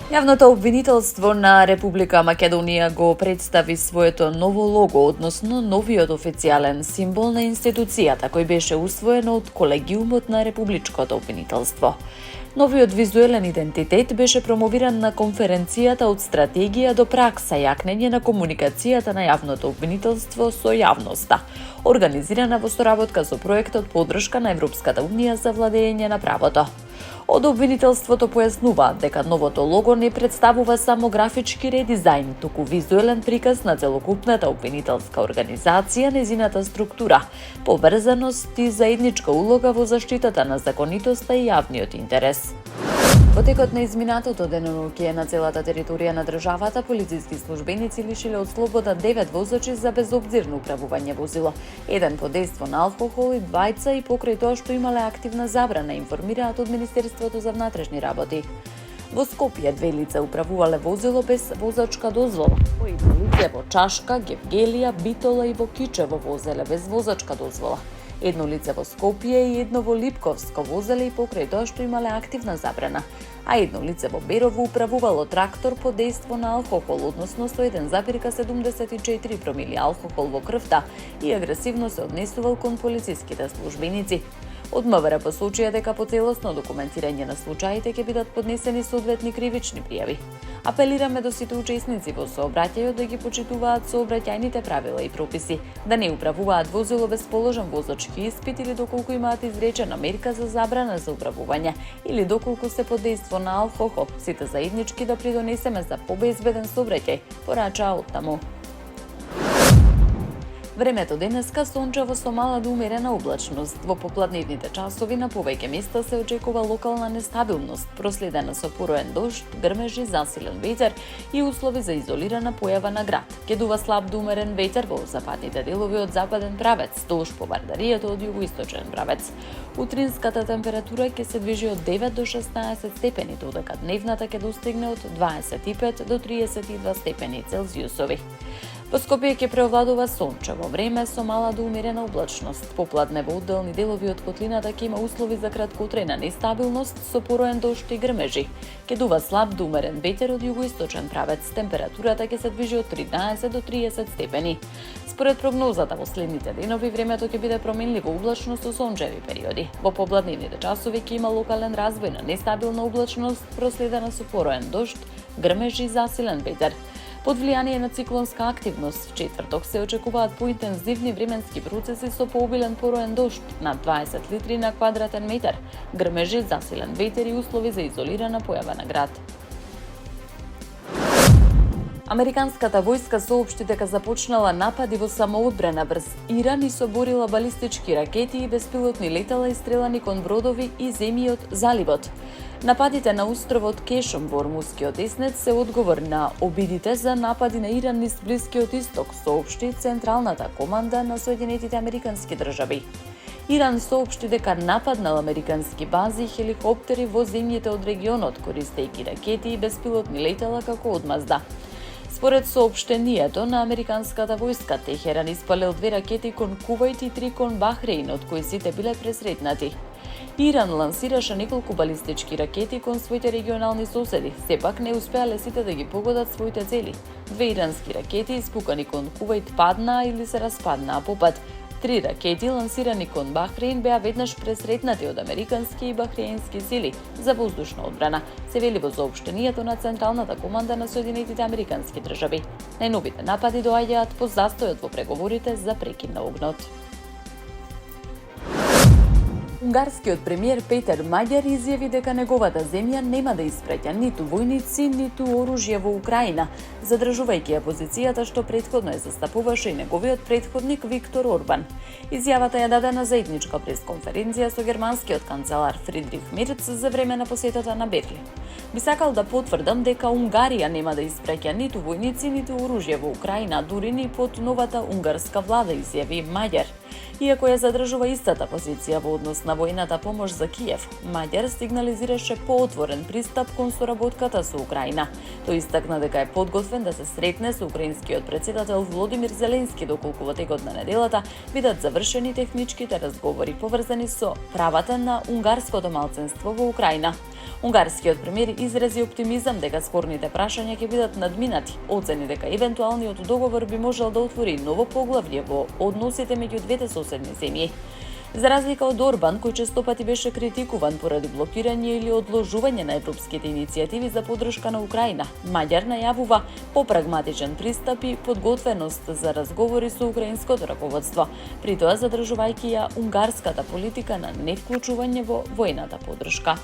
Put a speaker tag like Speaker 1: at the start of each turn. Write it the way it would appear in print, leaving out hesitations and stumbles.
Speaker 1: Јавното обвинителство на Република Македонија го представи своето ново лого, односно новиот официјален символ на институцијата, кој беше усвоен од колегиумот на Републичкото обвинителство. Новиот визуелен идентитет беше промовиран на конференцијата од стратегија до пракса јакнење на комуникацијата на јавното обвинителство со јавноста, организирана во соработка со проектот поддршка на Европската унија за владење на правото. Од обвинителството појаснуваат дека новото лого не представува само графички редизајн, туку визуелен приказ на целокупната обвинителска организација, незината структура, поврзаност и заедничка улога во заштитата на законитоста и јавниот интерес. Во текот на изминатото денонокие на целата територија на државата, полициски службеници лишиле од слобода 9 возачи за безобзирно управување возило, еден под дејство на алкохол и двајца и покрај тоа што имале активна забрана, информираат од Министерството за внатрешни работи. Во Скопје 2 лица управувале возило без возачка дозвола. По едно лице во Чашка, Гевгелија, Битола и во Кичево возеле без возачка дозвола. Едно лице во Скопје и едно во Липковско возеле и покрај тоа што имале активна забрана, а едно лице во Берово управувало трактор под дејство на алкохол, односно со 1,74 промили алкохол во крвта и агресивно се однесувал кон полициските службеници. Од МВР посочија дека по целосно документирање на случаите ќе бидат поднесени соодветни кривични пријави. Апелираме до сите учесници во сообраќајот да ги почитуваат сообраќајните правила и прописи, да не управуваат возило без положен возачки испит или доколку имаат изречена мерка за забрана за управување или доколку се под дејство на алкохол, сите заеднички да придонесеме за побезбеден сообраќај, порачаа оттаму. Времето денеска сончево со мала до умерена облачност. Во попладневните часови на повеќе места се очекува локална нестабилност, проследена со пороен дожд, грмежи, засилен ветер и услови за изолирана појава на град. Ќе дува слаб до умерен ветер во западните делови од западен правец, долж по Вардаријата од југоисточен правец. Утринската температура ќе се движи од 9 до 16 степени, додека дневната ќе достигне од 25 до 32 степени Целзиусови. Во Скопје ќе преовладува сончево време со мала до умерена облачност. Попладне во одделни делови од котлината ќе има услови за краткотрајна нестабилност со пороен дожд и грмежи. Ќе дува слаб до умерен ветер од југоисточен правец. Температурата ќе се движи од 13 до 30 степени. Според прогнозата во следните денови времето ќе биде променливо облачно со сончеви периоди. Во попладневните часови ќе има локален развој на нестабилна облачност проследена со пороен дожд, грмежи и засилен ветер. Под влијание на циклонска активност, в четврток се очекуваат поинтензивни временски процеси со пообилен пороен дожд над 20 литри на квадратен метар, грмежи, засилен ветер и услови за изолирана појава на град. Американската војска соопшти дека започнала напади во самоодбрана врз Иран и соборила балистички ракети и беспилотни летала истрелани кон бродови и земји од заливот. Нападите на островот Кешум во Ормускиот еснет се одговор на обидите за напади на Иран низ Блискиот исток, соопшти Централната команда на Соединетите Американски држави. Иран соопшти дека нападнал американски бази и хеликоптери во земјите од регионот, користејќи ракети и беспилотни летала како одмазда. Според соопштението на американската војска, Техеран испалил 2 ракети кон Кувајт и 3 кон Бахреин, од кои сите биле пресретнати. Иран лансираше неколку балистички ракети кон своите регионални соседи, сепак не успеале сите да ги погодат своите цели. 2 ирански ракети испукани кон Кувајт паднаа или се распаднаа по пат. 3 ракети лансирани кон Бахреин беа веднаш пресретнати од американски и бахреински сили за воздушна одбрана, се вели во соопштението на Централната команда на Соединетите Американски држави. Најновите напади доаѓаат по застојот во преговорите за прекин на огнот. Унгарскиот премиер Петер Маѓар изјави дека неговата земја нема да испраќа ниту војници, ниту оружје во Украина, задржувајќи ја позицијата што претходно ја застапуваше и неговиот претходник Виктор Орбан. Изјавата ја даде на заедничка пресконференција со германскиот канцелар Фридрих Мерц за време на посетата на Берлин. Би сакал да потврдам дека Унгарија нема да испраќа ниту војници, ниту оружје во Украина, дури ни под новата унгарска влада, изјави Маѓар. Иако ја задржува истата позиција во однос на војната помош за Киев, Маѓар сигнализираше поотворен пристап кон соработката со Украина. Тој истакна дека е подготвен да се сретне со украинскиот претседател Володимир Зеленски доколку во текот на неделата бидат завршени техничките разговори поврзани со правата на унгарското малцинство во Украина. Унгарскиот премиер изрази оптимизам дека спорните прашања ќе бидат надминати, оцени дека евентуалниот договор би можел да отвори ново поглавје во односите меѓу двете соседни земји. За разлика од Орбан, кој честопати беше критикуван поради блокирање или одложување на европските иницијативи за поддршка на Украина, Маѓар најавува попрагматичен пристап и подготвеност за разговори со украинското раководство, при тоа задржувајќи ја унгарската политика на невклучување во војната поддршка.